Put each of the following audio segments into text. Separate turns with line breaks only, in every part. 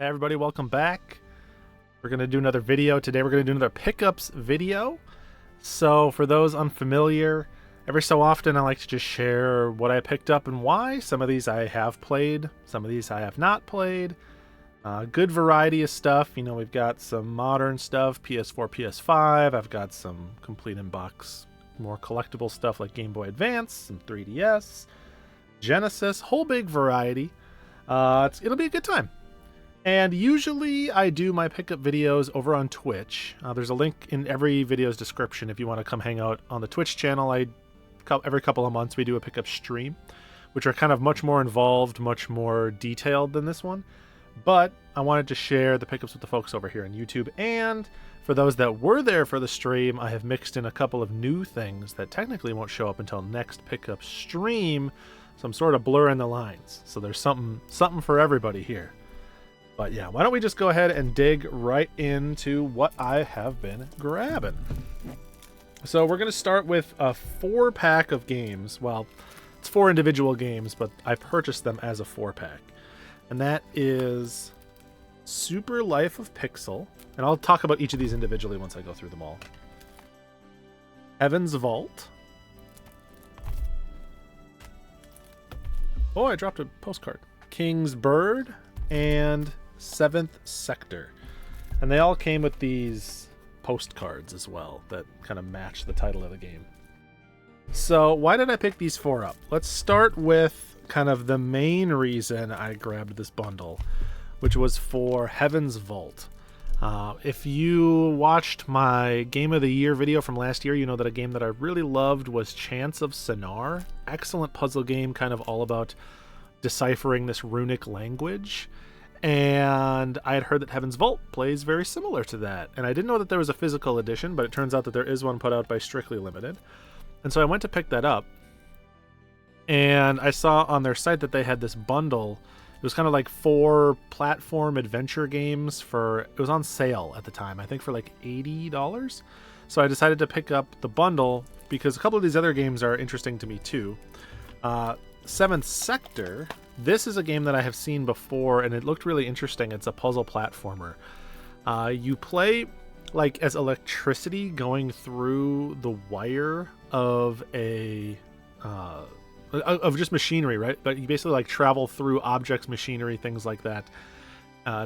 Hey everybody, welcome back. We're going to do another video. Today we're going to do another pickups video. So for those unfamiliar, every so often I like to just share what I picked up and why. Some of these I have played, some of these I have not played. Good variety of stuff. You know, we've got some modern stuff, PS4, PS5. I've got some complete in-box, more collectible stuff like Game Boy Advance, some 3DS, Genesis, whole big variety. It'll be a good time. And usually I do my pickup videos over on Twitch. There's a link in every video's description if you want to come hang out on the Twitch channel. Every couple of months we do a pickup stream, which are kind of much more involved, much more detailed than this one. But I wanted to share the pickups with the folks over here on YouTube. And for those that were there for the stream, I have mixed in a couple of new things that technically won't show up until next pickup stream. So I'm sort of blurring the lines. So there's something for everybody here. But yeah, why don't we just go ahead and dig right into what I have been grabbing. So we're going to start with a 4-pack of games. Well, it's 4 individual games, but I purchased them as a 4-pack. And that is Super Life of Pixel. And I'll talk about each of these individually once I go through them all. Heaven's Vault. Oh, I dropped a postcard. King's Bird and Seventh Sector. And they all came with these postcards as well that kind of match the title of the game. So why did I pick these 4 up? Let's start with kind of the main reason I grabbed this bundle, which was for Heaven's Vault. If you watched my Game of the Year video from last year, you know that a game that I really loved was Chants of Sennaar. Excellent puzzle game, kind of all about deciphering this runic language. And I had heard that Heaven's Vault plays very similar to that. And I didn't know that there was a physical edition, but it turns out that there is one put out by Strictly Limited. And so I went to pick that up. And I saw on their site that they had this bundle. It was kind of like 4 platform adventure games it was on sale at the time, I think for like $80. So I decided to pick up the bundle because a couple of these other games are interesting to me too. Seventh Sector, this is a game that I have seen before and it looked really interesting. It's a puzzle platformer. You play like as electricity going through the wire of of just machinery, right? But you basically like travel through objects, machinery, things like that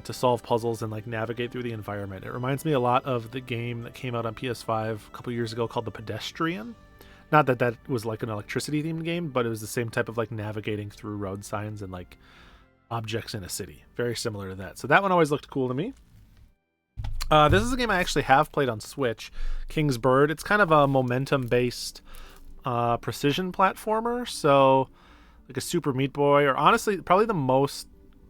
to solve puzzles and like navigate through the environment. It reminds me a lot of the game that came out on PS5 a couple years ago called The Pedestrian. Not that that was like an electricity themed game, but it was the same type of like navigating through road signs and like objects in a city. Very similar to that. So that one always looked cool to me. This is a game I actually have played on Switch, King's Bird. It's kind of a momentum based precision platformer. So like a Super Meat Boy, or honestly, probably the most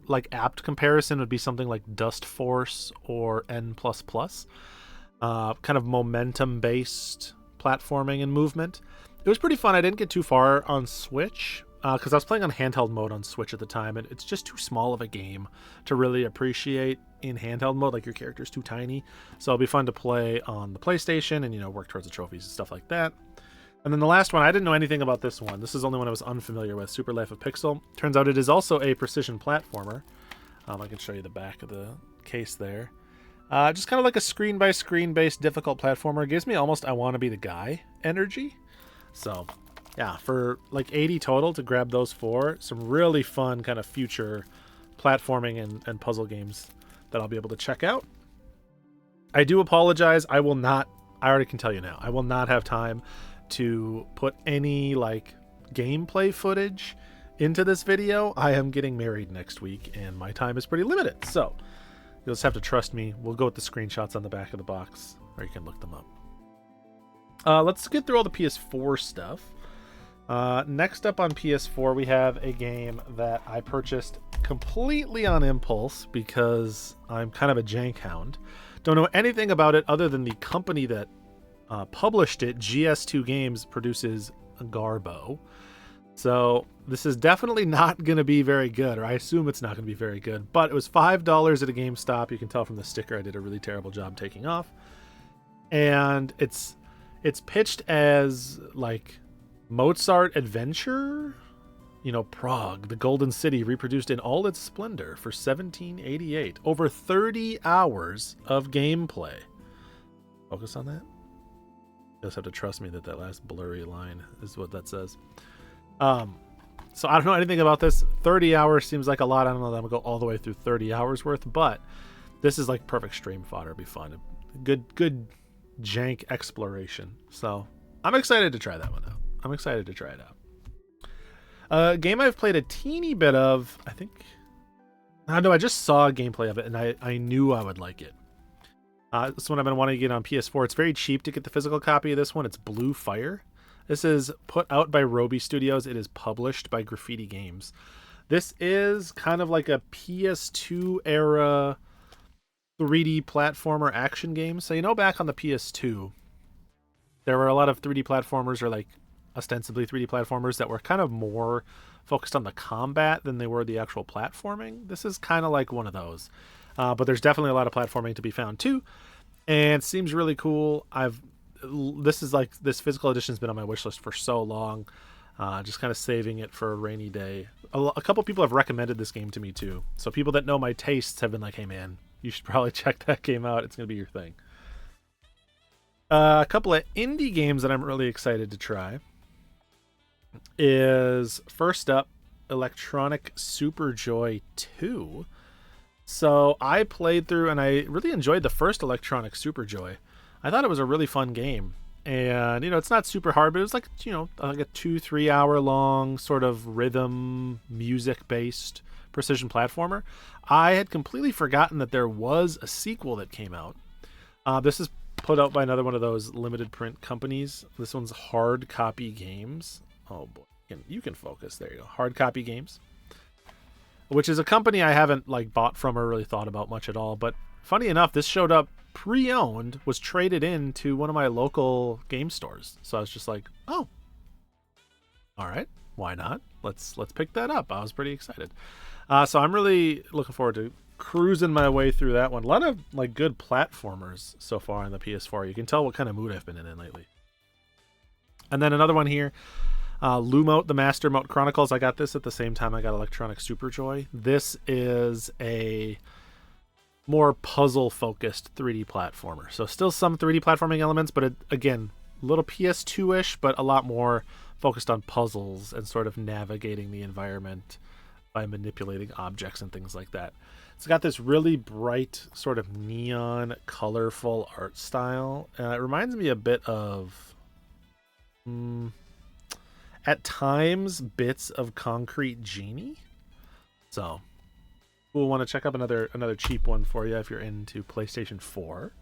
like apt comparison would be something like Dust Force or N++. Kind of momentum based platforming and movement. It was pretty fun. I didn't get too far on Switch because I was playing on handheld mode on Switch at the time, and it's just too small of a game to really appreciate in handheld mode. Like your character's too tiny, so it'll be fun to play on the PlayStation and, you know, work towards the trophies and stuff like that. And then the last one, I didn't know anything about this one. This is the only one I was unfamiliar with, Super Life of Pixel. Turns out it is also a precision platformer. I can show you the back of the case there. Just kind of like a screen-by-screen based difficult platformer. It gives me almost I want to be the guy energy. So yeah, for like 80 total to grab those 4, some really fun kind of future platforming and puzzle games that I'll be able to check out. I do apologize. I already can tell you now, I will not have time to put any like gameplay footage into this video. I am getting married next week and my time is pretty limited. So you'll just have to trust me. We'll go with the screenshots on the back of the box, or you can look them up. Let's get through all the PS4 stuff. Next up on PS4, we have a game that I purchased completely on impulse because I'm kind of a jank hound. Don't know anything about it other than the company that published it, GS2 Games, produces Garbo. So this is definitely not going to be very good, or I assume it's not going to be very good, but it was $5 at a GameStop. You can tell from the sticker I did a really terrible job taking off. And it's pitched as like Mozart Adventure, Prague, the Golden City, reproduced in all its splendor for 1788. Over 30 hours of gameplay. Focus on that. You just have to trust me that that last blurry line is what that says. So I don't know anything about this. 30 hours seems like a lot. I don't know that I'm going to go all the way through 30 hours worth, but this is like perfect stream fodder. It'd be fun. Good jank exploration. So I'm excited to try that one out. I'm excited to try it out. A game I've played a teeny bit of, I think. No, I just saw a gameplay of it, and I knew I would like it. This one I've been wanting to get on PS4. It's very cheap to get the physical copy of this one. It's Blue Fire. This is put out by Roby Studios. It is published by Graffiti Games. This is kind of like a PS2 era 3D platformer action game. So, back on the PS2, there were a lot of 3D platformers, or like ostensibly 3D platformers, that were kind of more focused on the combat than they were the actual platforming. This is kind of like one of those. But there's definitely a lot of platforming to be found too. And it seems really cool. This physical edition's been on my wish list for so long. Just kind of saving it for a rainy day. A couple people have recommended this game to me too. So people that know my tastes have been like, hey man, you should probably check that game out. It's going to be your thing. A couple of indie games that I'm really excited to try is, first up, Electronic Super Joy 2. So I played through and I really enjoyed the first Electronic Super Joy. I thought it was a really fun game. And, it's not super hard, but it was like, like a 2-3 hour long sort of rhythm music based precision platformer. I had completely forgotten that there was a sequel that came out. This is put out by another one of those limited print companies. This one's Hard Copy Games. Oh boy, you can focus. There you go. Hard Copy Games, which is a company I haven't bought from or really thought about much at all. But funny enough, this showed up pre-owned, was traded into one of my local game stores. So I was just like, oh, all right, why not? Let's pick that up. I was pretty excited. So I'm really looking forward to cruising my way through that one. A lot of good platformers so far on the PS4. You can tell what kind of mood I've been in lately. And then another one here, Lumote, the Master Mote Chronicles. I got this at the same time I got Electronic Super Joy. This is a more puzzle-focused 3D platformer. So still some 3D platforming elements, but again, a little PS2-ish, but a lot more focused on puzzles and sort of navigating the environment by manipulating objects and things like that. It's got this really bright, sort of neon, colorful art style. It reminds me a bit of, at times, bits of Concrete Genie. So we'll want to check up another cheap one for you if you're into PlayStation 4.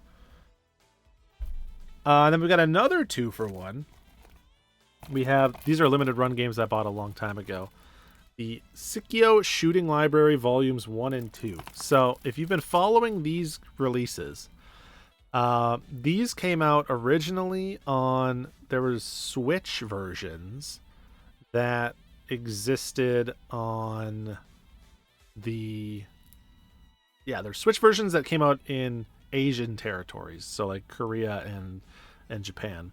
And then we've got another 2-for-1. These are limited run games I bought a long time ago. The Psikyo Shooting Library Volumes 1 and 2. So if you've been following these releases, these came out originally on, there was Switch versions that existed on there's Switch versions that came out in Asian territories, so like Korea and Japan.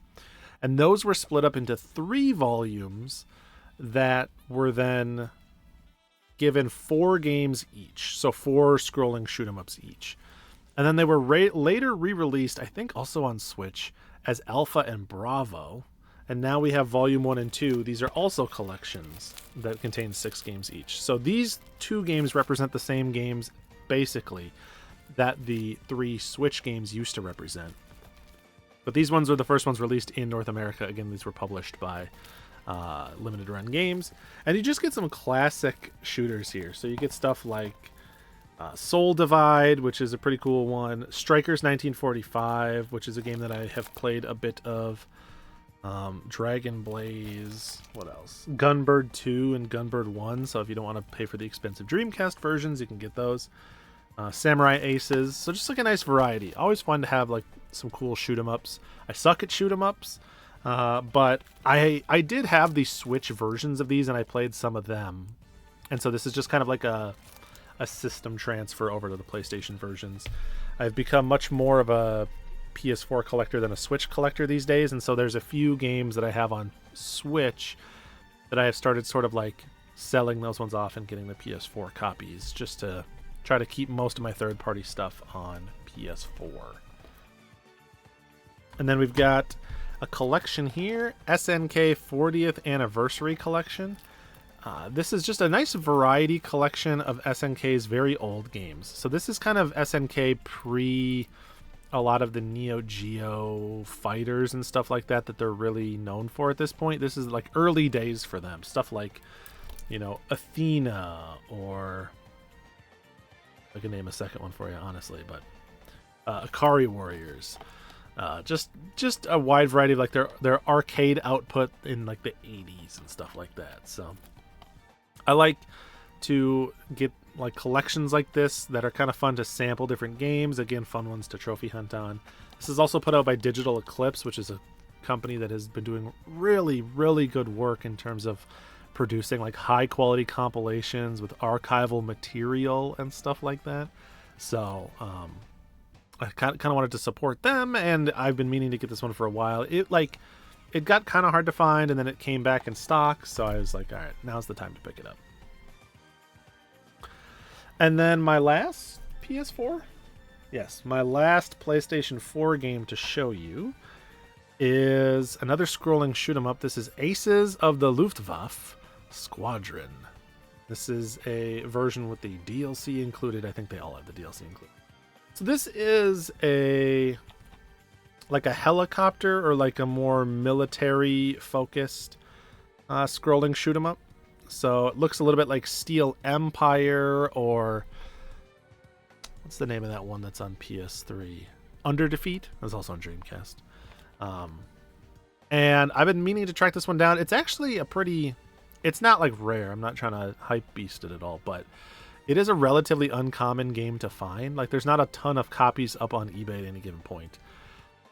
And those were split up into 3 volumes that were then given 4 games each, so 4 scrolling shoot 'em ups each. And then they were later re-released, I think also on Switch, as Alpha and Bravo. And now we have Volume 1 and 2. These are also collections that contain 6 games each. So these 2 games represent the same games, basically, that the 3 Switch games used to represent. But these ones are the first ones released in North America. Again, these were published by Limited Run Games. And you just get some classic shooters here. So you get stuff like Soul Divide, which is a pretty cool one. Strikers 1945, which is a game that I have played a bit of. Dragon Blaze, what else? Gunbird 2 and Gunbird 1. So if you don't want to pay for the expensive Dreamcast versions, you can get those. Samurai Aces. So just like a nice variety. Always fun to have some cool shoot 'em ups. I suck at shoot 'em ups. But I did have the Switch versions of these, and I played some of them. And so this is just kind of like a system transfer over to the PlayStation versions. I've become much more of a PS4 collector than a Switch collector these days, and so there's a few games that I have on Switch that I have started sort of selling those ones off and getting the PS4 copies just to try to keep most of my third-party stuff on PS4. And then we've got a collection here, SNK 40th Anniversary Collection. This is just a nice variety collection of SNK's very old games. So this is kind of SNK pre a lot of the Neo Geo fighters and stuff like that they're really known for at this point. This is like early days for them. Stuff like, you know, Athena, or I can name a second one for you, honestly, but Akari Warriors. Just a wide variety of like their arcade output in like the 80s and stuff like that. So I like to get like collections like this that are kind of fun to sample different games. Again, fun ones to trophy hunt on. This is also put out by Digital Eclipse, which is a company that has been doing really, really good work in terms of producing like high quality compilations with archival material and stuff like that. So I kind of wanted to support them, and I've been meaning to get this one for a while. It got kind of hard to find, and then it came back in stock, so I was like, all right, now's the time to pick it up. And then my last PS4? Yes, my last PlayStation 4 game to show you is another scrolling shoot 'em up. This is Aces of the Luftwaffe Squadron. This is a version with the DLC included. I think they all have the DLC included. So this is like a helicopter or like a more military focused scrolling shoot 'em up. So it looks a little bit like Steel Empire, or what's the name of that one that's on PS3? Under Defeat. That's also on Dreamcast. And I've been meaning to track this one down. It's actually it's not like rare. I'm not trying to hype beast it at all, but it is a relatively uncommon game to find. Like there's not a ton of copies up on eBay at any given point.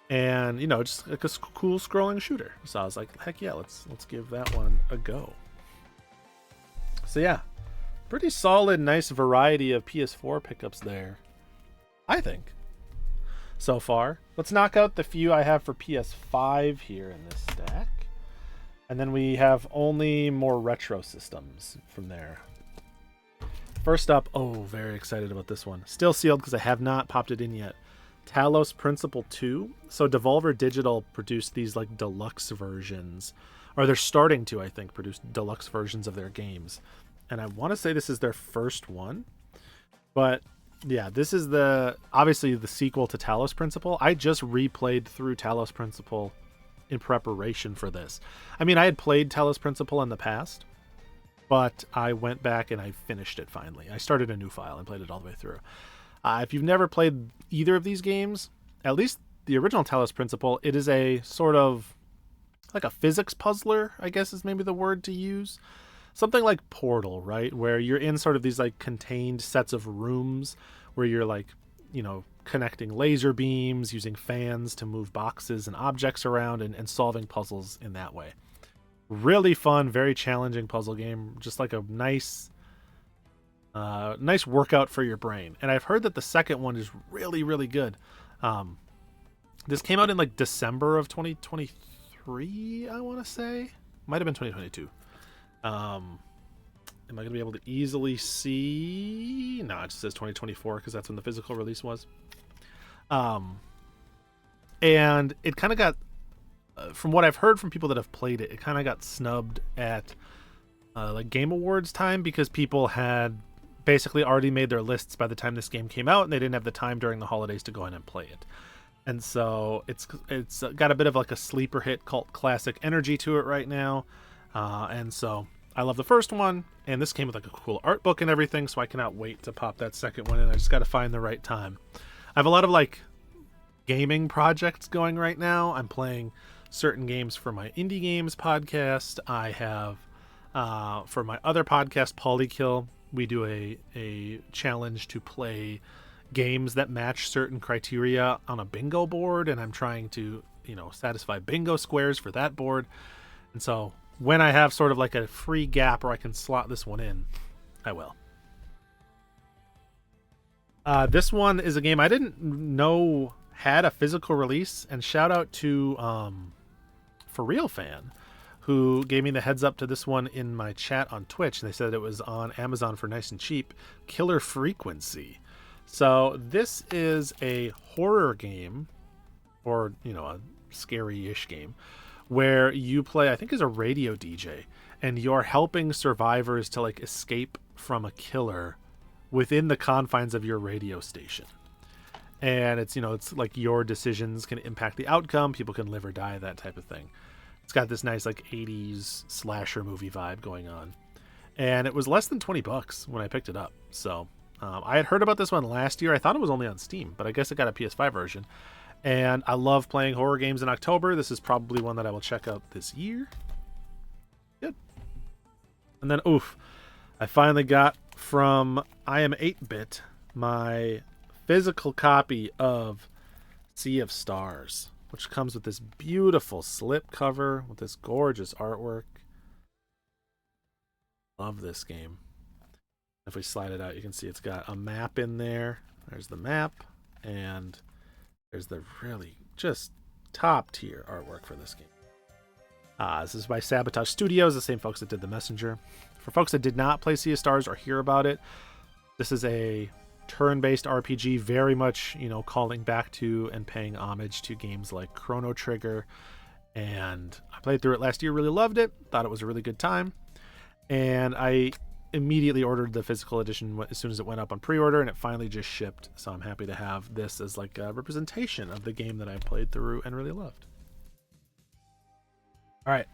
And, you know, just like a cool scrolling shooter. So I was like, heck yeah, let's give that one a go. So yeah, pretty solid, nice variety of PS4 pickups there, I think, so far. Let's knock out the few I have for PS5 here in this stack. And then we have only more retro systems from there. First up, very excited about this one. Still sealed because I have not popped it in yet. Talos Principle 2. So Devolver Digital produced these like deluxe versions, or they're starting to, I think, produce deluxe versions of their games. And I want to say this is their first one. But yeah, this is obviously the sequel to Talos Principle. I just replayed through Talos Principle in preparation for this. I mean, I had played Talos Principle in the past, but I went back and I finished it finally. I started a new file and played it all the way through. If you've never played either of these games, at least the original Talos Principle, it is a sort of like a physics puzzler, I guess is maybe the word to use. Something like Portal, right? Where you're in sort of these like contained sets of rooms where you're like, you know, connecting laser beams, using fans to move boxes and objects around, and solving puzzles in that way. Really fun, very challenging puzzle game. Just like a nice workout for your brain. And I've heard that the second one is really, really good. This came out in like December of 2023, I want to say. Might have been 2022. Am I going to be able to easily see? No, it just says 2024 because that's when the physical release was. And it kind of got, from what I've heard from people that have played it, it kind of got snubbed at like Game Awards time because people had basically already made their lists by the time this game came out, and they didn't have the time during the holidays to go in and play it. And so it's got a bit of like a sleeper hit cult classic energy to it right now. And so I love the first one, and this came with like a cool art book and everything, so I cannot wait to pop that second one in. I just got to find the right time. I have a lot of like gaming projects going right now. I'm playing certain games for my indie games podcast. I have for my other podcast, Polykill, we do a challenge to play games that match certain criteria on a bingo board, and I'm trying to, you know, satisfy bingo squares for that board. And so when I have sort of like a free gap where I can slot this one in, I will. This one is a game I didn't know had a physical release, and shout out to For Real Fan, who gave me the heads up to this one in my chat on Twitch. They said it was on Amazon for nice and cheap. Killer Frequency. So this is a horror game, or, you know, a scary-ish game, where you play, I think, as a radio DJ, and you're helping survivors to like escape from a killer within the confines of your radio station. And it's, you know, it's like your decisions can impact the outcome. People can live or die, that type of thing. It's got this nice like 80s slasher movie vibe going on. And it was less than $20 when I picked it up. So I had heard about this one last year. I thought it was only on Steam, but I guess it got a PS5 version. And I love playing horror games in October. This is probably one that I will check out this year. Good. And then, oof, I finally got from I Am 8-Bit my physical copy of Sea of Stars, which comes with this beautiful slip cover with this gorgeous artwork. Love this game. If we slide it out, you can see it's got a map in there. There's the map, and there's the really just top tier artwork for this game. This is by Sabotage Studios, the same folks that did The Messenger. For folks that did not play Sea of Stars or hear about it, this is a turn-based RPG, very much, you know, calling back to and paying homage to games like Chrono Trigger. And I played through it last year, really loved it, thought it was a really good time. And I immediately ordered the physical edition as soon as it went up on pre-order, and it finally just shipped. So I'm happy to have this as like a representation of the game that I played through and really loved. All right,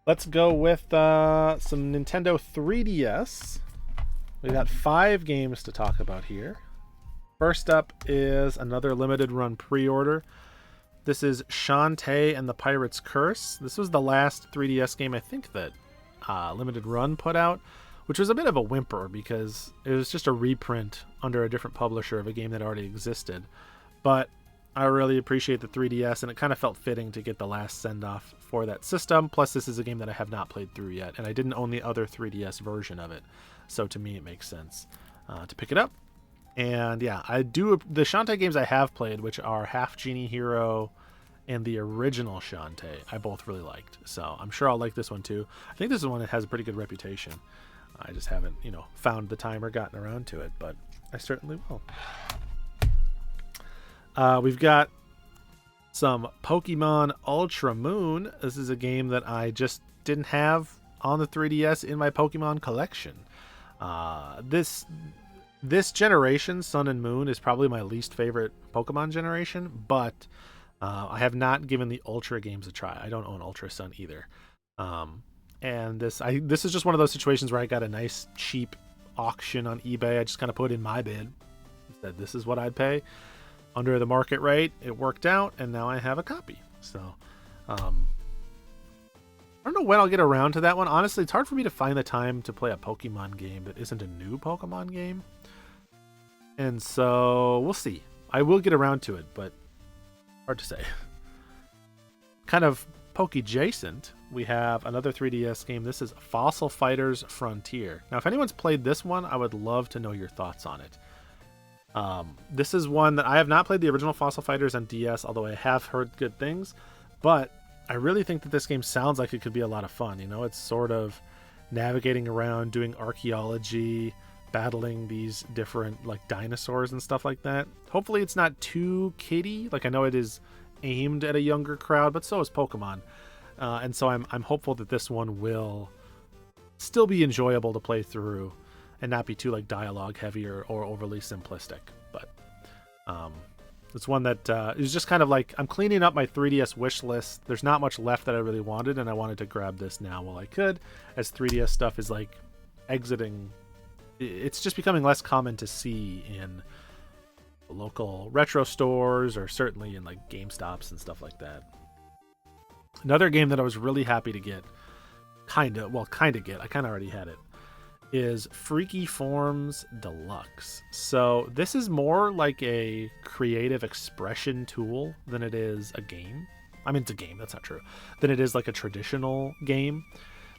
let's go with some Nintendo 3DS. We got 5 games to talk about here. First up is another limited run pre-order. This is Shantae and the Pirate's Curse. This was the last 3DS game I think that Limited Run put out, which was a bit of a whimper because it was just a reprint under a different publisher of a game that already existed. But I really appreciate the 3DS, and it kind of felt fitting to get the last send-off for that system. Plus, this is a game that I have not played through yet, and I didn't own the other 3DS version of it. So to me, it makes sense to pick it up. And yeah, I do the Shantae games I have played, which are Half Genie Hero and the original Shantae, I both really liked. So I'm sure I'll like this one too. I think this is one that has a pretty good reputation. I just haven't, you know, found the time or gotten around to it, but I certainly will. We've got some Pokemon Ultra Moon. This is a game that I just didn't have on the 3DS in my Pokemon collection. This generation, Sun and Moon, is probably my least favorite Pokemon generation, but I have not given the Ultra games a try. I don't own Ultra Sun either. And this is just one of those situations where I got a nice cheap auction on eBay. I just kind of put in my bid. Said this is what I'd pay under the market rate. It worked out, and now I have a copy. So I don't know when I'll get around to that one. Honestly, it's hard for me to find the time to play a Pokemon game that isn't a new Pokemon game. And so we'll see. I will get around to it, but hard to say. Kind of Poke-adjacent, we have another 3DS game. This is Fossil Fighters Frontier. Now, if anyone's played this one, I would love to know your thoughts on it. This is one that I have not played the original Fossil Fighters on DS, although I have heard good things. But I really think that this game sounds like it could be a lot of fun. You know, it's sort of navigating around, doing archaeology, battling these different like dinosaurs and stuff like that. Hopefully it's not too kiddie. Like, I know it is aimed at a younger crowd, but so is Pokemon. And so I'm hopeful that this one will still be enjoyable to play through and not be too like dialogue heavy or overly simplistic. But it's one that is just kind of like, I'm cleaning up my 3DS wish list. There's not much left that I really wanted, and I wanted to grab this now while I could, as 3DS stuff is like exiting. It's just becoming less common to see in local retro stores, or certainly in like GameStops and stuff like that. Another game that I was really happy to get, I kind of already had it, is Freaky Forms Deluxe. So this is more like a creative expression tool than it is a game. I mean, it's a game, that's not true. Than it is like a traditional game.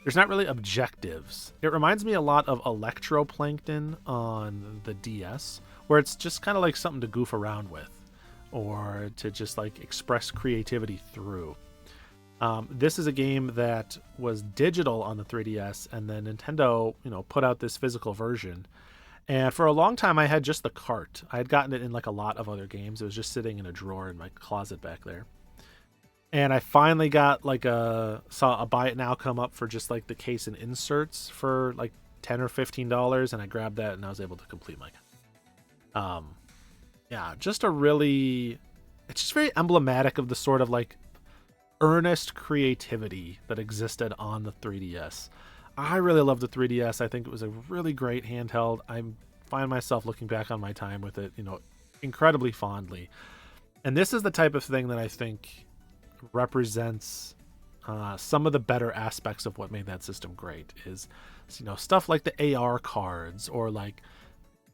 There's not really objectives. It reminds me a lot of Electroplankton on the DS, where it's just kind of like something to goof around with, or to just like express creativity through. This is a game that was digital on the 3DS, and then Nintendo, put out this physical version. And for a long time, I had just the cart. I had gotten it in like a lot of other games. It was just sitting in a drawer in my closet back there. And I finally got saw a buy it now come up for just like the case and inserts for like $10 or $15, and I grabbed that and I was able to complete my. Yeah, just a really, it's just very emblematic of the sort of like earnest creativity that existed on the 3DS. I really love the 3DS. I think it was a really great handheld. I find myself looking back on my time with it, incredibly fondly. And this is the type of thing that I think represents some of the better aspects of what made that system great. Is stuff like the AR cards or like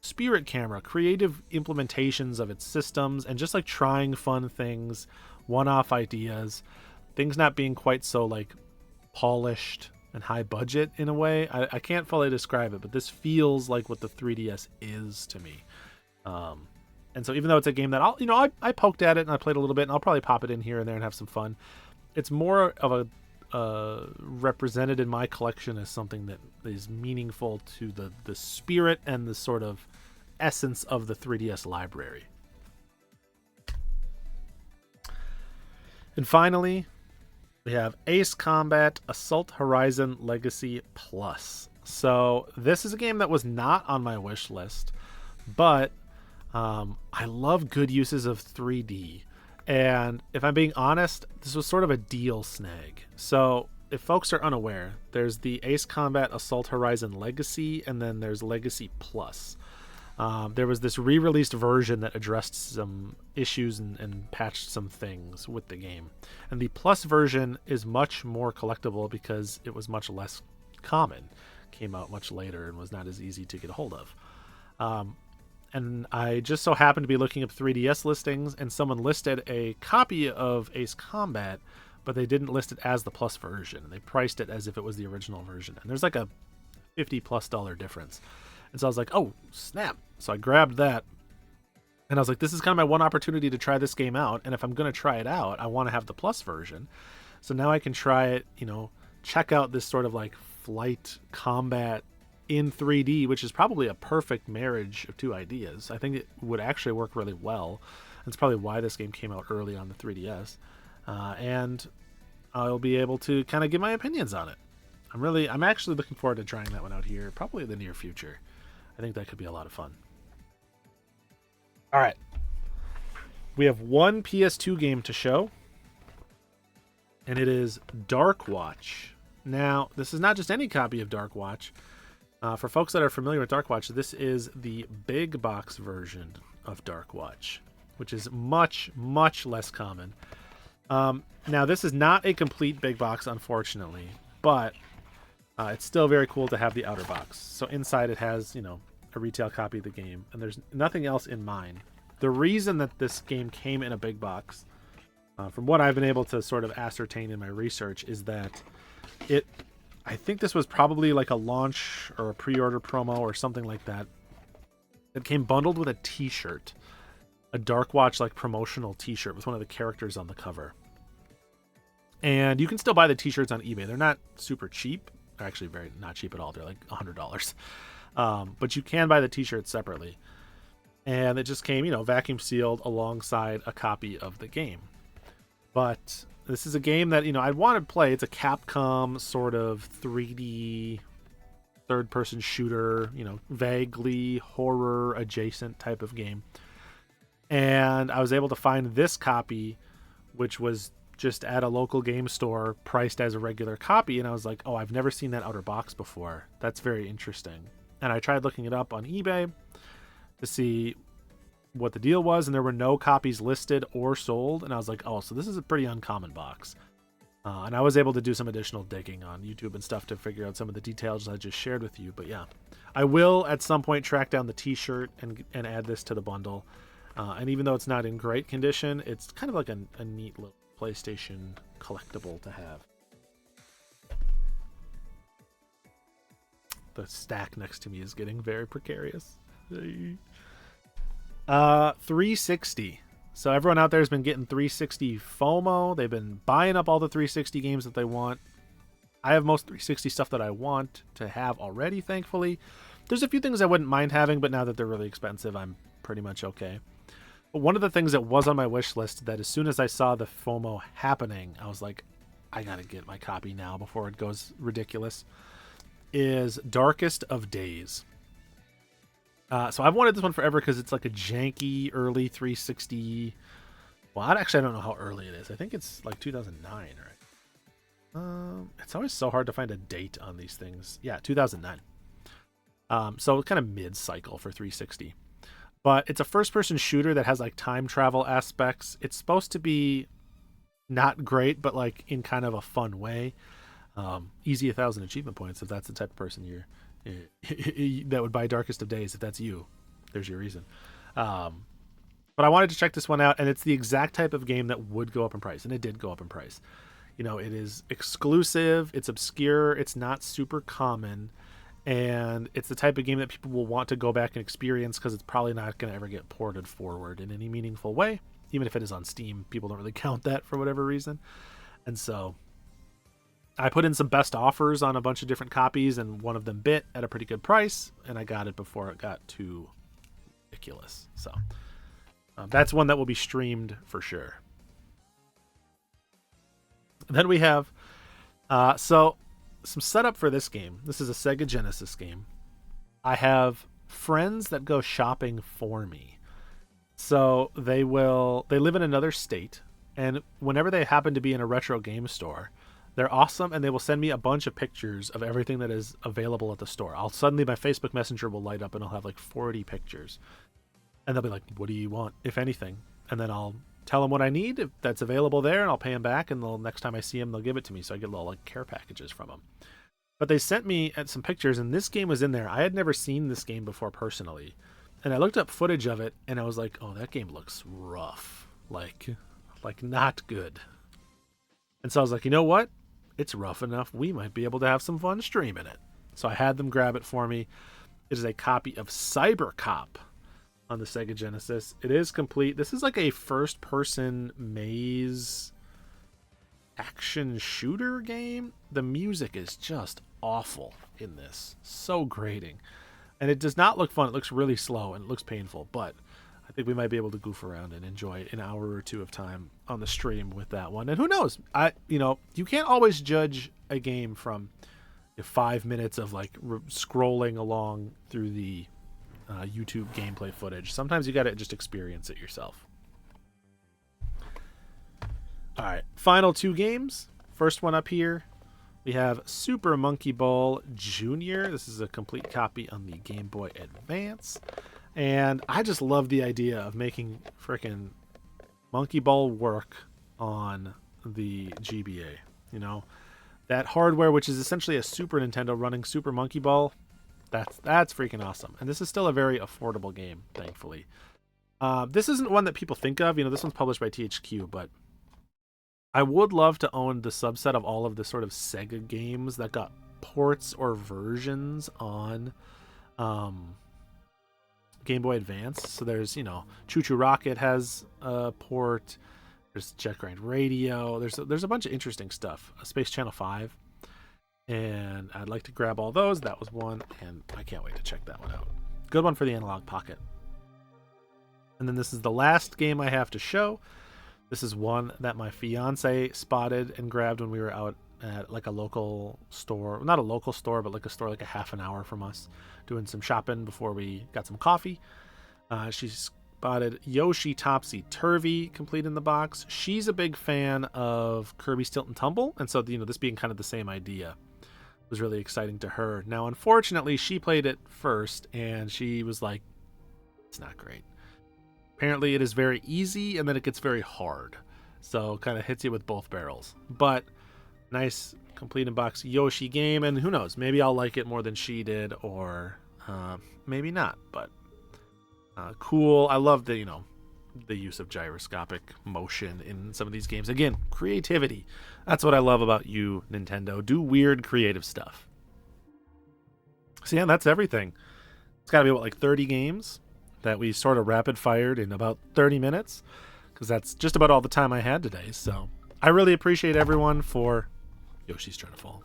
Spirit Camera, creative implementations of its systems, and just like trying fun things, one-off ideas, things not being quite so like polished and high budget in a way. I can't fully describe it, but this feels like what the 3DS is to me. And so even though it's a game that I poked at it and I played a little bit, and I'll probably pop it in here and there and have some fun. It's more of a represented in my collection as something that is meaningful to the spirit and the sort of essence of the 3DS library. And finally, we have Ace Combat Assault Horizon Legacy Plus. So this is a game that was not on my wish list, but I love good uses of 3D. And if I'm being honest, this was sort of a deal snag. So if folks are unaware, there's the Ace Combat Assault Horizon Legacy, and then there's Legacy Plus. There was this re-released version that addressed some issues and patched some things with the game. And the Plus version is much more collectible because it was much less common. Came out much later and was not as easy to get a hold of. And I just so happened to be looking up 3DS listings, and someone listed a copy of Ace Combat, but they didn't list it as the Plus version. They priced it as if it was the original version. And there's like a $50+ difference. And so I was like, oh, snap. So I grabbed that. And I was like, this is kind of my one opportunity to try this game out. And if I'm going to try it out, I want to have the Plus version. So now I can try it, check out this sort of like flight combat in 3D, which is probably a perfect marriage of two ideas. I think it would actually work really well. That's probably why this game came out early on the 3DS. And I'll be able to kind of give my opinions on it. I'm actually looking forward to trying that one out here, probably in the near future. I think that could be a lot of fun. All right. We have one PS2 game to show, and it is Dark Watch. Now, this is not just any copy of Dark Watch. For folks that are familiar with Dark Watch, this is the big box version of Dark Watch, which is much, much less common. Now, this is not a complete big box, unfortunately, but it's still very cool to have the outer box. So inside it has, a retail copy of the game, and there's nothing else in mine. The reason that this game came in a big box, from what I've been able to sort of ascertain in my research, is that I think this was probably like a launch or a pre-order promo or something like that. It came bundled with a t-shirt, a Dark Watch like promotional t-shirt with one of the characters on the cover. And you can still buy the t-shirts on eBay. They're not super cheap. They're actually not cheap at all. They're like $100. But you can buy the t-shirts separately. And it just came, vacuum sealed alongside a copy of the game. But this is a game that, I want to play. It's a Capcom sort of 3D third-person shooter, vaguely horror adjacent type of game. And I was able to find this copy, which was just at a local game store priced as a regular copy. And I was like, oh, I've never seen that outer box before. That's very interesting. And I tried looking it up on eBay to see what the deal was, and there were no copies listed or sold. And I was like, oh, so this is a pretty uncommon box. And I was able to do some additional digging on YouTube and stuff to figure out some of the details I just shared with you. But yeah, I will at some point track down the t-shirt and add this to the bundle. And even though it's not in great condition, it's kind of like a neat little PlayStation collectible to have. The stack next to me is getting very precarious. 360. So everyone out there has been getting 360 FOMO. They've been buying up all the 360 games that they want. I have most 360 stuff that I want to have already, thankfully. There's a few things I wouldn't mind having, but now that they're really expensive, I'm pretty much okay. But one of the things that was on my wish list that as soon as I saw the FOMO happening, I was like, I gotta get my copy now before it goes ridiculous, is Darkest of Days. So I've wanted this one forever because it's like a janky early 360. Well, I don't know how early it is. I think it's like 2009, right? It's always so hard to find a date on these things. Yeah, 2009. So kind of mid-cycle for 360. But it's a first-person shooter that has like time travel aspects. It's supposed to be not great, but like in kind of a fun way. Easy 1,000 achievement points if that's the type of person you're that would buy Darkest of Days. If that's you, there's your reason. But I wanted to check this one out, and it's the exact type of game that would go up in price, and it did go up in price. You know, it is exclusive, it's obscure, it's not super common, and it's the type of game that people will want to go back and experience because it's probably not going to ever get ported forward in any meaningful way. Even if it is on Steam, people don't really count that for whatever reason. And so I put in some best offers on a bunch of different copies, and one of them bit at a pretty good price, and I got it before it got too ridiculous. So that's one that will be streamed for sure. Then we have some setup for this game. This is a Sega Genesis game. I have friends that go shopping for me. So they live in another state, and whenever they happen to be in a retro game store, they're awesome, and they will send me a bunch of pictures of everything that is available at the store. Suddenly my Facebook Messenger will light up, and I'll have like 40 pictures. And they'll be like, what do you want, if anything? And then I'll tell them what I need if that's available there, and I'll pay them back, and next time I see them, they'll give it to me. So I get little like care packages from them. But they sent me some pictures, and this game was in there. I had never seen this game before personally. And I looked up footage of it, and I was like, oh, that game looks rough. Like not good. And so I was like, you know what? It's rough enough. We might be able to have some fun streaming it. So I had them grab it for me. It is a copy of CyberCop on the Sega Genesis. It is complete. This is like a first-person maze action shooter game. The music is just awful in this. So grating. And it does not look fun. It looks really slow and it looks painful, but I think we might be able to goof around and enjoy an hour or two of time on the stream with that one. And who knows? You can't always judge a game from 5 minutes of like scrolling along through the YouTube gameplay footage. Sometimes you got to just experience it yourself. All right, final two games. First one up here, we have Super Monkey Ball Jr. This is a complete copy on the Game Boy Advance. And I just love the idea of making frickin' Monkey Ball work on the GBA. You know, that hardware, which is essentially a Super Nintendo running Super Monkey Ball, that's freaking awesome. And this is still a very affordable game, thankfully. This isn't one that people think of. This one's published by THQ, but I would love to own the subset of all of the sort of Sega games that got ports or versions on Game Boy Advance. So there's, Choo Choo Rocket has a port. There's Jet Grind Radio. There's a bunch of interesting stuff. Space Channel 5. And I'd like to grab all those. That was one, and I can't wait to check that one out. Good one for the Analog Pocket. And then this is the last game I have to show. This is one that my fiance spotted and grabbed when we were out at like a local store. Not a local store, but like a store like a half an hour from us, doing some shopping before we got some coffee. She spotted Yoshi Topsy Turvy complete in the box. She's a big fan of Kirby's Tilt and Tumble, and so this being kind of the same idea was really exciting to her. Now, unfortunately, she played it first, and she was like, it's not great. Apparently, it is very easy, and then it gets very hard. So, kind of hits you with both barrels. But, nice, complete in box Yoshi game, and who knows, maybe I'll like it more than she did, or maybe not, but cool. I love the use of gyroscopic motion in some of these games. Again, creativity. That's what I love about you, Nintendo. Do weird creative stuff. So yeah, that's everything. It's got to be 30 games that we sort of rapid fired in about 30 minutes. because that's just about all the time I had today. So I really appreciate everyone for Yoshi's Trying to Fall,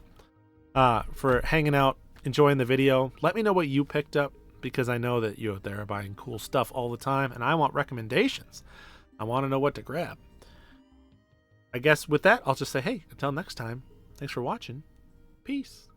for hanging out, enjoying the video. Let me know what you picked up, because I know that you out there are buying cool stuff all the time, and I want recommendations. I want to know what to grab. I guess with that, I'll just say, hey, until next time, thanks for watching. Peace.